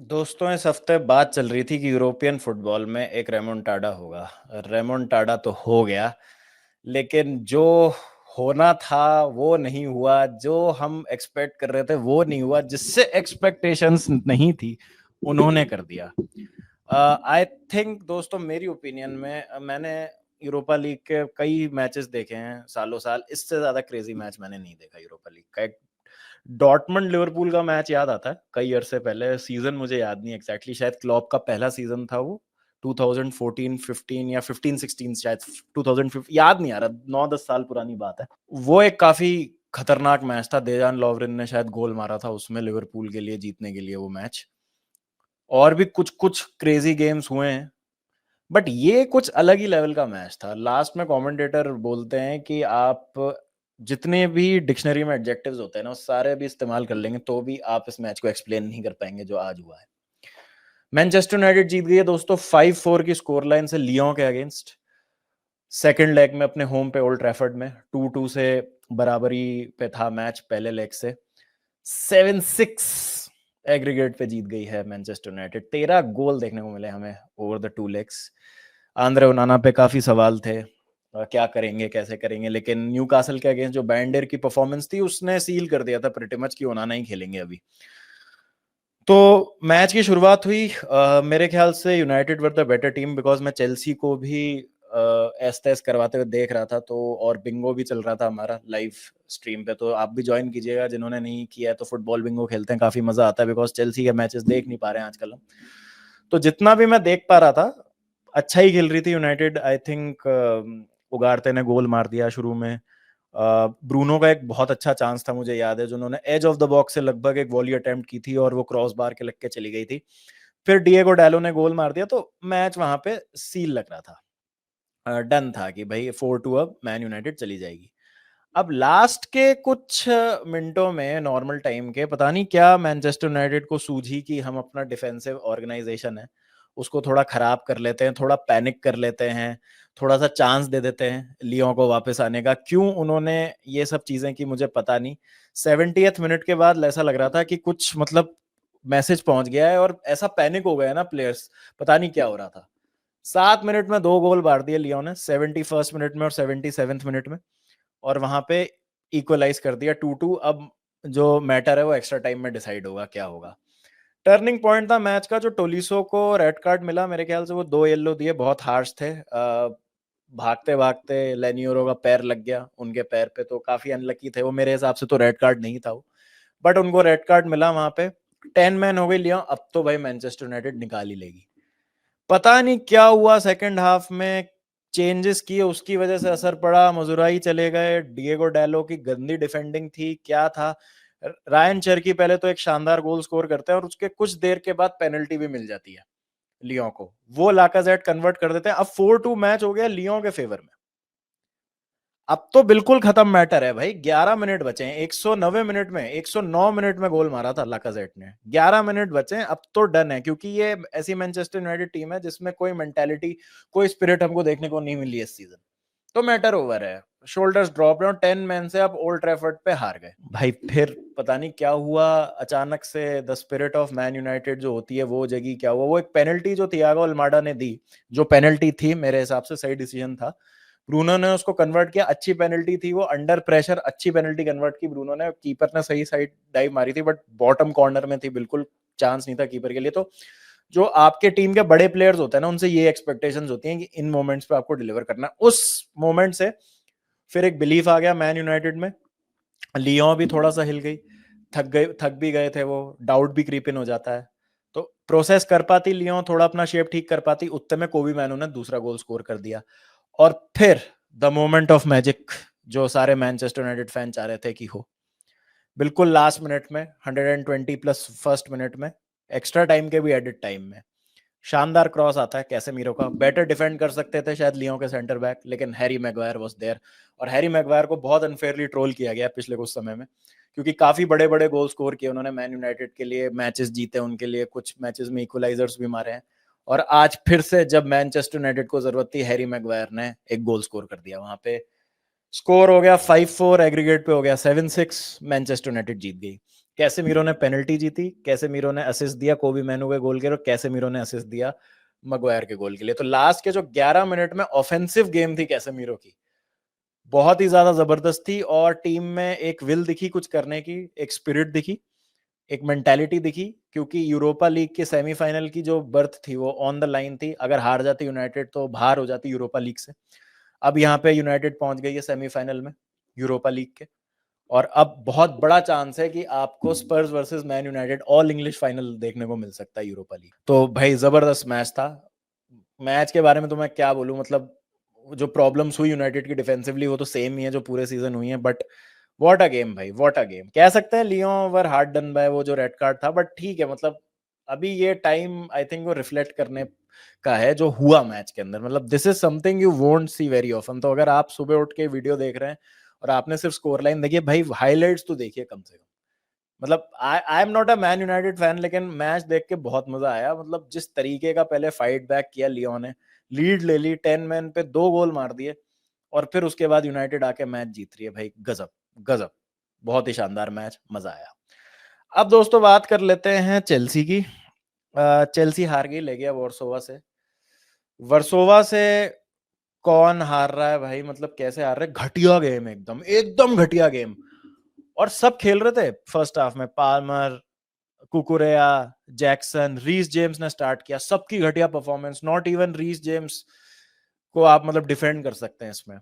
दोस्तों इस हफ्ते बात चल रही थी कि यूरोपियन फुटबॉल में एक रेमोंटाडा होगा। रेमोंटाडा तो हो गया, लेकिन जो होना था वो नहीं हुआ। जो हम एक्सपेक्ट कर रहे थे वो नहीं हुआ। जिससे एक्सपेक्टेशंस नहीं थी उन्होंने कर दिया। आई थिंक दोस्तों, मेरी ओपिनियन में मैंने यूरोपा लीग के कई मैचेस देखे हैं सालों साल। इससे ज्यादा क्रेजी मैच मैंने नहीं देखा यूरोपा लीग का। एक डॉर्टमंड लिवरपूल का मैच याद आता है कई अरसे पहले। सीजन मुझे याद नहीं एग्जैक्टली, शायद क्लॉप का पहला सीजन था वो। 2014-15 या 15-16 शायद 2015, याद नहीं आ रहा, 9-10 साल पुरानी बात है। वो एक काफी खतरनाक मैच था। देजान लॉवरिन ने शायद गोल मारा था उसमें लिवरपूल के लिए जीतने के लिए वो मैच। और भी कुछ कुछ क्रेजी गेम्स हुए हैं, बट ये कुछ अलग ही लेवल का मैच था। लास्ट में कमेंटेटर बोलते हैं कि आप जितने भी डिक्शनरी में एडजेक्टिव्स होते हैं ना, सारे भी इस्तेमाल कर लेंगे तो भी आप इस मैच को एक्सप्लेन नहीं कर पाएंगे जो आज हुआ है। मैनचेस्टर यूनाइटेड जीत गई है दोस्तों 5-4 की स्कोर लाइन से लियों के अगेंस्ट। सेकंड लेग में अपने होम पे ओल्ड ट्रैफर्ड में 2-2 से बराबरी पे था मैच पहले लेग से। 7-6 एग्रीगेट पे जीत गई है मैनचेस्टर यूनाइटेड। 13 गोल देखने को मिले हमें ओवर द 2 लेग्स। आंद्रे ओनाना पे काफी सवाल थे, क्या करेंगे कैसे करेंगे, लेकिन न्यूकासल के अगेंस्ट जो बैंडर की परफॉर्मेंस थी उसने सील कर दिया था प्रीटी मच कि ओनाना ही खेलेंगे अभी। तो मैच की शुरुआत हुई, मेरे ख्याल से United were the better team, because मैं चेल्सी को भी एस तैस करवाते हुए देख रहा था। तो और बिंगो भी चल रहा था हमारा लाइव स्ट्रीम पे, तो आप भी ज्वाइन कीजिएगा जिन्होंने नहीं किया है। तो फुटबॉल बिंगो खेलते हैं, काफी मजा आता है, बिकॉज चेल्सी के मैचेस देख नहीं पा रहे हैं आजकल हम। तो जितना भी मैं देख पा रहा था अच्छा ही खेल रही थी यूनाइटेड। आई थिंक उगारते ने गोल मार दिया शुरू में। ब्रूनो का एक बहुत अच्छा चांस था, मुझे याद है, जो उन्होंने एज ऑफ द बॉक्स से लगभग एक वॉली अटेम्प्ट की थी और वो क्रॉस बार के लग के चली गई थी। फिर डिएगो डैलो ने गोल मार दिया, तो मैच वहां पे सील लग रहा था। डन था कि भाई 4-2 अब मैन यूनाइटेड चली जाएगी। अब लास्ट के कुछ मिनटों में नॉर्मल टाइम के पता नहीं क्या मैनचेस्टर यूनाइटेड को सूझी कि हम अपना डिफेंसिव ऑर्गेनाइजेशन है उसको थोड़ा खराब कर लेते हैं, थोड़ा पैनिक कर लेते हैं, थोड़ा सा चांस दे देते हैं लियों को वापस आने का। क्यों उन्होंने ये सब चीजें की मुझे पता नहीं। 70th मिनट के बाद ऐसा लग रहा था कि कुछ मतलब मैसेज पहुंच गया है और ऐसा पैनिक हो गया है ना प्लेयर्स, पता नहीं क्या हो रहा था। 7 मिनट में 2 गोल मार दिए लियों ने, 71st मिनट में और 77th मिनट में, और वहां पे इक्वलाइज कर दिया 2-2। अब जो मैटर है वो एक्स्ट्रा टाइम में डिसाइड होगा क्या होगा। टर्निंग पॉइंट था मैच का जो टोलिसो को रेड कार्ड मिला, मेरे ख्याल से वो 2 येलो दिए, बहुत हार्श थे। भागते भागते लेनियोरो का पैर लग गया उनके पैर पे, तो काफी अनलकी थे वो। मेरे हिसाब से तो रेड कार्ड नहीं था वो, बट उनको रेड कार्ड मिला वहां पे। 10 मैन हो गई लिया। अब तो भाई मैनचेस्टर यूनाइटेड निकाल ही लेगी। पता नहीं क्या हुआ सेकंड हाफ में, चेंजेस किए उसकी वजह से असर पड़ा, मजुराई चले गए, डिएगो डैलो की गंदी डिफेंडिंग थी, क्या था। रायन चरकी पहले तो एक शानदार गोल स्कोर करते हैं और उसके कुछ देर के बाद पेनल्टी भी मिल जाती है लियों को, वो लाकाजेट कन्वर्ट कर देते हैं। अब 4-2 मैच हो गया लियों के फेवर में। अब तो बिल्कुल खत्म मैटर है भाई। 11 मिनट बचे हैं, 190 मिनट में, 109 मिनट में गोल मारा था लाकाजेट ने। 11 मिनट बचे हैं, अब तो डन है, क्योंकि ये ऐसी मैनचेस्टर यूनाइटेड टीम है जिसमें कोई मेंटालिटी, कोई स्पिरिट हमको देखने को नहीं मिली इस सीजन। तो मैटर ओवर है, शोल्डर्स ड्रॉप है, और 10 मैन से अब ओल्ड ट्रैफर्ड पे हार गए भाई। फिर पता नहीं क्या हुआ, अचानक से the spirit of man United जो होती है वो जगी। क्या हुआ, वो एक पेनल्टी जो थियागो अल्माडा ने दी, जो पेनल्टी थी मेरे हिसाब से सही डिसीजन था, ब्रूनो ने उसको कन्वर्ट किया, अच्छी पेनल्टी थी वो, अंडर प्रेशर अच्छी पेनल्टी कन्वर्ट की ब्रूनो ने। कीपर ने सही साइड डाइव मारी थी, बट बॉटम कॉर्नर में थी, बिल्कुल चांस नहीं था कीपर के लिए। तो जो आपके टीम के बड़े प्लेयर्स होते हैं ना, उनसे ये एक्सपेक्टेशंस होती हैं कि इन मोमेंट्स पे आपको डिलीवर करना है। उस मोमेंट से फिर एक बिलीफ आ गया मैन यूनाइटेड में। लियों भी थोड़ा सा हिल गई, थक भी गए थे वो, डाउट भी क्रीप इन हो जाता है। तो प्रोसेस कर पाती लियों, थोड़ा अपना शेप ठीक कर पाती, उतने में कोबी मैनू ने दूसरा गोल स्कोर कर दिया। और फिर द मोमेंट ऑफ मैजिक जो सारे मैनचेस्टर यूनाइटेड फैन चाह रहे थे कि हो, बिल्कुल लास्ट मिनट में, 120 प्लस फर्स्ट मिनट में, एक्स्ट्रा टाइम के भी एडिट टाइम में, शानदार क्रॉस आता है कैसेमीरो का। बेटर डिफेंड कर सकते थे शायद लियों के सेंटर बैक, लेकिन हैरी मैगवायर वाज देयर। और हैरी मैगवायर को बहुत अनफेयरली ट्रोल किया गया पिछले कुछ समय में, क्योंकि काफी बड़े बड़े गोल स्कोर किए उन्होंने मैन यूनाइटेड के लिए, मैचेस जीते उनके लिए, कुछ मैचेस में इक्वलाइजर्स भी मारे हैं। और आज फिर से जब मैनचेस्टर यूनाइटेड को जरूरत थी, हैरी मैगवायर ने एक गोल स्कोर कर दिया वहां पे। स्कोर हो गया 5-4, एग्रीगेट पे हो गया 7-6, मैनचेस्टर यूनाइटेड जीत गई। कैसेमीरो ने पेनल्टी जीती, कैसेमीरो ने असिस्ट दिया कोबी मैनू के गोल के, और कैसेमीरो ने असिस्ट दिया मगवायर के गोल के लिए। तो लास्ट के जो 11 मिनट में ऑफेंसिव गेम थी कैसेमीरो की, बहुत ही ज्यादा जबरदस्त थी, और टीम में एक विल दिखी कुछ करने की, एक स्पिरिट दिखी, एक मेंटालिटी दिखी, क्योंकि यूरोपा लीग के सेमीफाइनल की जो बर्थ थी वो ऑन द लाइन थी। अगर हार जाती यूनाइटेड तो बाहर हो जाती यूरोपा लीग से। अब यहाँ पे यूनाइटेड पहुंच गई है सेमीफाइनल में यूरोपा लीग के, और अब बहुत बड़ा चांस है कि आपको Spurs versus Man United all English final देखने को मिल सकता है यूरोपा लीग। तो भाई जबरदस्त मैच था। मैच के बारे में तो मैं क्या बोलूं, मतलब जो प्रॉब्लम्स हुई यूनाइटेड की डिफेंसिवली वो तो सेम ही है जो पूरे सीजन हुई है, बट व्हाट अ गेम भाई, व्हाट अ गेम। कह सकते हैं Leon were hard done by वो जो रेड कार्ड था, बट ठीक है, मतलब अभी ये टाइम आई थिंक वो रिफ्लेक्ट करने का है जो हुआ मैच के अंदर। मतलब this is something you won't see very often. तो अगर आप सुबह उठ के वीडियो देख रहे हैं और आपने सिर्फ स्कोर लाइन देखी है, भाई हाइलाइट्स तो देखिए कम से कम। मतलब I am not a man United fan, लेकिन मैच देख के बहुत मजा आया। मतलब जिस तरीके का पहले फाइट बैक किया लियोन ने, लीड ले ली, 10 मैन पे 2 गोल मार दिए, और फिर उसके बाद यूनाइटेड आके मैच जीत रही है भाई। गजब गजब, बहुत ही शानदार मैच, मजा आया। अब दोस्तों बात कर लेते हैं चेल्सी की। चेल्सी हार गई, ले गया वर्सोवा से। वर्सोवा से कौन हार रहा है भाई, मतलब कैसे हार रहे? घटिया गेम, एकदम एकदम घटिया गेम। और सब खेल रहे थे फर्स्ट हाफ में, Palmer, Cucurella, Jackson, Reece James ने स्टार्ट किया, सबकी घटिया performance. Not even Reece James को आप मतलब डिफेंड कर सकते हैं इसमें।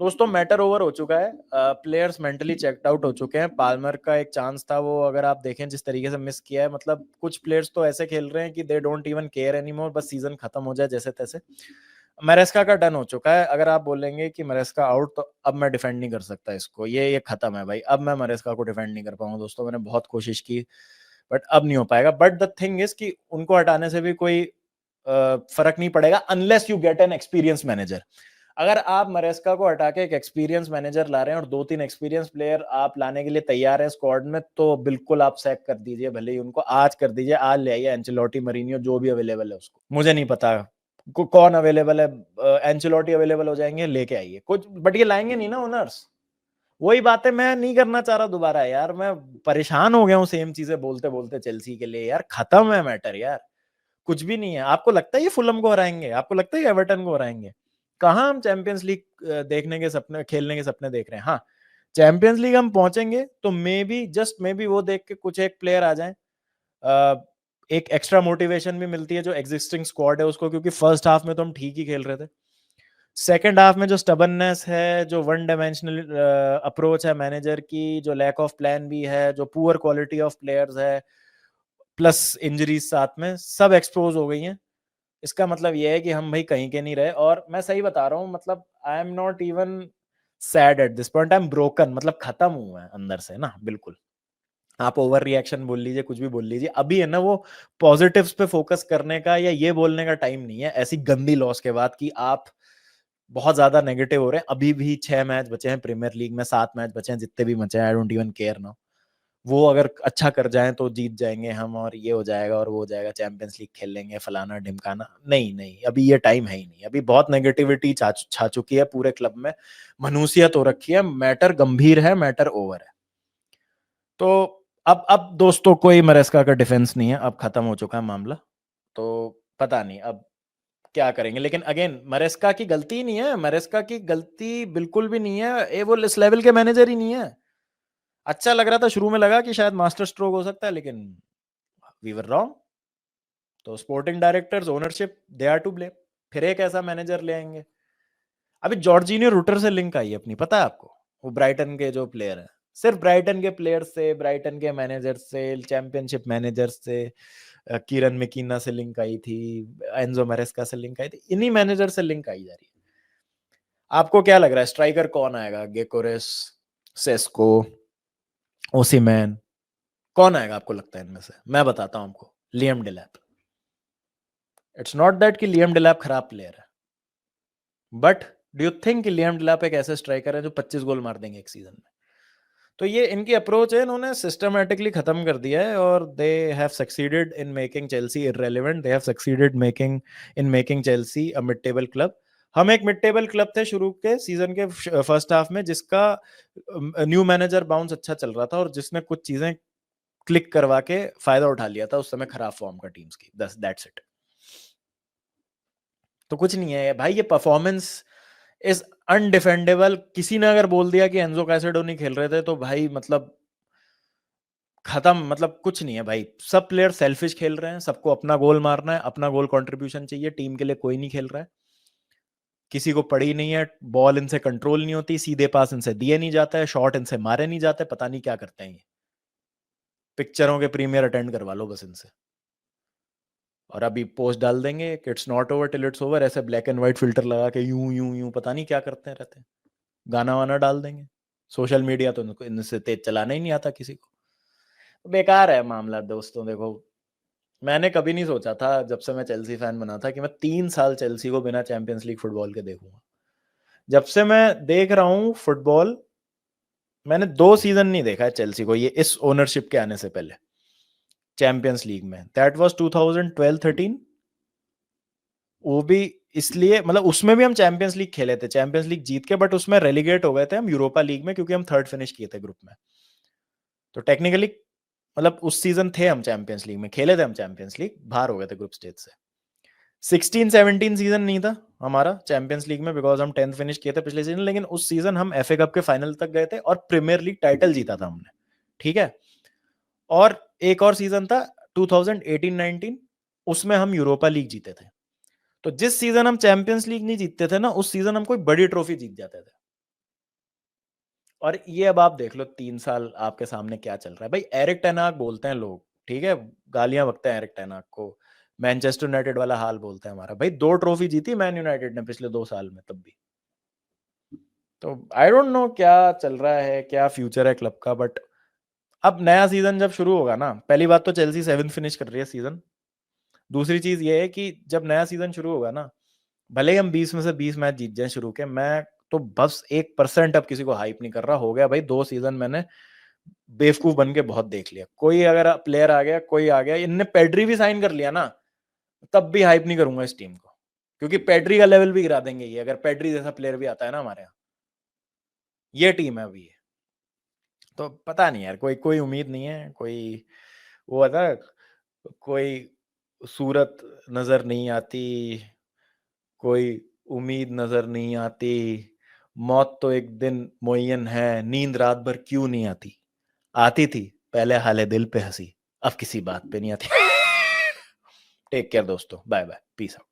दोस्तों मैटर ओवर हो चुका है, प्लेयर्स मेंटली चेक्ड आउट हो चुके हैं। पाल्मर का एक चांस था, वो अगर आप देखें जिस तरीके से मिस किया है, मतलब कुछ प्लेयर्स तो ऐसे खेल रहे हैं कि they don't even care anymore, बस सीजन खत्म हो जाए जैसे तैसे। मरेस्का का डन हो चुका है। अगर आप बोलेंगे कि मरेस्का आउट, तो अब मैं डिफेंड नहीं कर सकता इसको, ये खत्म है भाई। अब मैं मरेस्का को डिफेंड नहीं कर पाऊंगा दोस्तों, मैंने बहुत कोशिश की, बट अब नहीं हो पाएगा। बट द थिंग इज कि उनको हटाने से भी कोई फर्क नहीं पड़ेगा unless you get an experience manager. अगर आप मरेस्का को हटा के एक एक्सपीरियंस मैनेजर ला रहे हैं और 2-3 एक्सपीरियंस प्लेयर आप लाने के लिए तैयार हैं स्क्वाड में, तो बिल्कुल आप सैक कर दीजिए, भले ही उनको आज कर दीजिए, आज ले आइए एंचेलोटी, मरीनियो, जो भी अवेलेबल है उसको। मुझे नहीं पता कौन अवेलेबल है, एंचेलोटी अवेलेबल हो जाएंगे, लेके आइए कुछ, बट ये लाएंगे नहीं ना ओनर्स। वही बात है, मैं नहीं करना चाह रहा दोबारा यार, मैं परेशान हो गया हूँ सेम चीजें बोलते बोलते चेल्सी के लिए यार। खत्म है मैटर यार, कुछ भी नहीं है। आपको लगता है ये फुलम को हराएंगे? आपको लगता है एवर्टन को हराएंगे? कहाँ हम चैंपियंस लीग देखने के सपने, खेलने के सपने देख रहे हैं? हाँ, चैंपियंस लीग हम पहुंचेंगे तो may be, just may be, वो देख के कुछ एक प्लेयर आ जाए, एक एक्स्ट्रा मोटिवेशन भी मिलती है जो एग्जिस्टिंग स्क्वाड है उसको, क्योंकि फर्स्ट हाफ में तो हम ठीक ही खेल रहे थे। सेकेंड हाफ में जो स्टबननेस है, जो वन डायमेंशनल अप्रोच है मैनेजर की, जो लैक ऑफ प्लान भी है, जो पुअर क्वालिटी ऑफ प्लेयर्स है, प्लस इंजरीज साथ में, सब एक्सपोज हो गई हैं। इसका मतलब यह है कि हम भाई कहीं के नहीं रहे। और मैं सही बता रहा हूँ, मतलब I am not even sad at this point, I am broken, मतलब खत्म हुआ है अंदर से ना, बिल्कुल। आप ओवर रिएक्शन बोल लीजिए, कुछ भी बोल लीजिए, अभी है ना वो पॉजिटिव्स पे फोकस करने का या ये बोलने का टाइम नहीं है ऐसी गंदी लॉस के बाद कि आप बहुत ज्यादा नेगेटिव हो रहे हैं। अभी भी 6 मैच बचे हैं प्रीमियर लीग में, 7 मैच बचे हैं, जितने भी बचे हैं, I don't even care now. वो अगर अच्छा कर जाएं तो जीत जाएंगे हम, और ये हो जाएगा और वो हो जाएगा, चैंपियंस लीग खेल लेंगे, फलाना ढिमकाना। नहीं नहीं, अभी ये टाइम है ही नहीं। अभी बहुत नेगेटिविटी छा चुकी है पूरे क्लब में, मनुष्यत हो रखी है, मैटर गंभीर है, मैटर ओवर है। तो अब दोस्तों कोई मरेस्का का डिफेंस नहीं है, अब खत्म हो चुका है मामला। तो पता नहीं अब क्या करेंगे, लेकिन अगेन मरेस्का की गलती ही नहीं है, मरेस्का की गलती बिल्कुल भी नहीं है, ये वो इस लेवल के मैनेजर ही नहीं है। अच्छा लग रहा था, शुरू में लगा कि शायद मास्टर स्ट्रोक हो सकता है, लेकिन वी वर रॉन्ग। तो sporting directors, ownership, they are to blame. फिर एक ऐसा मैनेजर ले आएंगे। अभी जॉर्जिनियो रूटर से लिंक आई है अपनी, पता है आपको? वो ब्राइटन के जो प्लेयर है, सिर्फ ब्राइटन के प्लेयर से, ब्राइटन के मैनेजर से, चैंपियनशिप मैनेजर से, कीरन मैकीना से लिंक आई थी, एंजो मैरेस्का से लिंक आई थी, इन्हीं मैनेजर से लिंक आई जा रही है। आपको क्या लग रहा है स्ट्राइकर कौन आएगा? गेकोरेस, सेस्को, ओसिमैन, कौन आएगा आपको लगता है इनमें से? मैं बताता हूं आपको, लियम डेलैप। इट्स नॉट दैट कि लियम डेलैप खराब प्लेयर है, बट डू यू थिंक कि लियम डेलैप एक ऐसे स्ट्राइकर है जो 25 गोल मार देंगे एक सीजन में? तो ये इनकी अप्रोच है, इन्होंने सिस्टमैटिकली खत्म कर दिया है, और they have succeeded in making Chelsea irrelevant, they have succeeded making in making Chelsea a mid table club. हम एक मिड टेबल क्लब थे शुरू के सीजन के फर्स्ट हाफ में, जिसका न्यू मैनेजर बाउंस अच्छा चल रहा था, और जिसने कुछ चीजें क्लिक करवा के फायदा उठा लिया था उस समय खराब फॉर्म का टीम्स की, दैट्स इट। तो कुछ नहीं है भाई, ये परफॉर्मेंस इज अनडिफेंडेबल। किसी ने अगर बोल दिया कि एंजो कैसेडो नहीं खेल रहे थे तो भाई मतलब खत्म, मतलब कुछ नहीं है भाई। सब प्लेयर सेल्फिश खेल रहे हैं, सबको अपना गोल मारना है, अपना गोल कंट्रीब्यूशन चाहिए, टीम के लिए कोई नहीं खेल रहा है, किसी को पड़ी नहीं है, बॉल इनसे कंट्रोल नहीं होती, सीधे पास इनसे दिए नहीं जाता है, शॉट इनसे मारे नहीं जाते, पता नहीं क्या करते हैं ये। पिक्चरों के प्रीमियर अटेंड करवा लो बस इनसे, और अभी पोस्ट डाल देंगे कि it's not over till it's over, ऐसे ब्लैक एंड व्हाइट फिल्टर लगा के यूं यूं यूं पता नहीं क्या करते रहते हैं, गाना वाना डाल देंगे। सोशल मीडिया तो इनको इनसे तेज चलाना ही नहीं आता किसी को। बेकार है मामला दोस्तों। देखो, मैंने कभी नहीं सोचा था जब से मैं चेल्सी फैन बना था कि मैं 3 साल चेल्सी को बिना चैंपियंस लीग फुटबॉल के देखूंगा। जब से मैं देख रहा हूँ फुटबॉल, मैंने 2 सीजन नहीं देखा है चेल्सी को ये इस ओनरशिप के आने से पहले चैंपियंस लीग में। That was 2012-13। वो भी इसलिए, मतलब उसमें भी हम चैंपियंस लीग खेले थे, चैंपियंस लीग जीत के, बट उसमें रेलीगेट हो गए थे हम यूरोपा लीग में क्योंकि हम थर्ड फिनिश किए थे ग्रुप में। तो टेक्निकली मतलब उस सीजन थे हम चैंपियंस लीग में, खेले थे हम चैंपियंस लीग, बाहर हो गए थे ग्रुप स्टेज से। 16-17 सीजन नहीं था हमारा चैंपियंस लीग में बिकॉज हम 10th फिनिश किए थे पिछले सीजन, लेकिन उस सीजन हम एफए कप के फाइनल तक गए थे और प्रीमियर लीग टाइटल जीता था हमने, ठीक है। और एक और सीजन था 2018-19, उसमें हम यूरोपा लीग जीते थे। तो जिस सीजन हम चैंपियंस लीग नहीं जीतते थे ना, उस सीजन हम कोई बड़ी ट्रॉफी जीत जाते थे। और ये अब आप देख लो 3 साल आपके सामने क्या चल रहा है भाई। एरिक टेन हाग बोलते हैं लोग, ठीक है, गालियां बकते हैं एरिक टेन हाग को, मैनचेस्टर यूनाइटेड वाला हाल बोलते हैं हमारा। भाई 2 ट्रॉफी जीती मैन यूनाइटेड ने पिछले 2 साल में, तब भी। तो आई डोंट नो क्या चल रहा है, क्या फ्यूचर है क्लब का, बट अब नया सीजन जब शुरू होगा ना, पहली बात तो चेल्सी 7th फिनिश कर रही है सीजन। दूसरी चीज ये है कि जब नया सीजन शुरू होगा ना, भले ही हम 20 में से 20 मैच जीत जाए शुरू के, मैं तो बस 1% अब किसी को हाइप नहीं कर रहा। हो गया भाई 2 सीजन मैंने बेवकूफ बन के बहुत देख लिया। कोई अगर प्लेयर आ गया, कोई आ गया, इनने पेड्री भी साइन कर लिया ना, तब भी हाइप नहीं करूंगा इस टीम को, क्योंकि पेड्री का लेवल भी गिरा देंगे ये, अगर पेड्री जैसा प्लेयर भी आता है ना हमारे यहाँ। ये टीम है अभी ये। तो पता नहीं यार, कोई कोई उम्मीद नहीं है, कोई वो आता, कोई सूरत नजर नहीं आती, कोई उम्मीद नजर नहीं आती, मौत तो एक दिन मुअय्यन है, नींद रात भर क्यों नहीं आती, आती थी पहले हाले दिल पे हंसी, अब किसी बात पे नहीं आती। टेक केयर दोस्तों, बाय बाय, पीस आउट।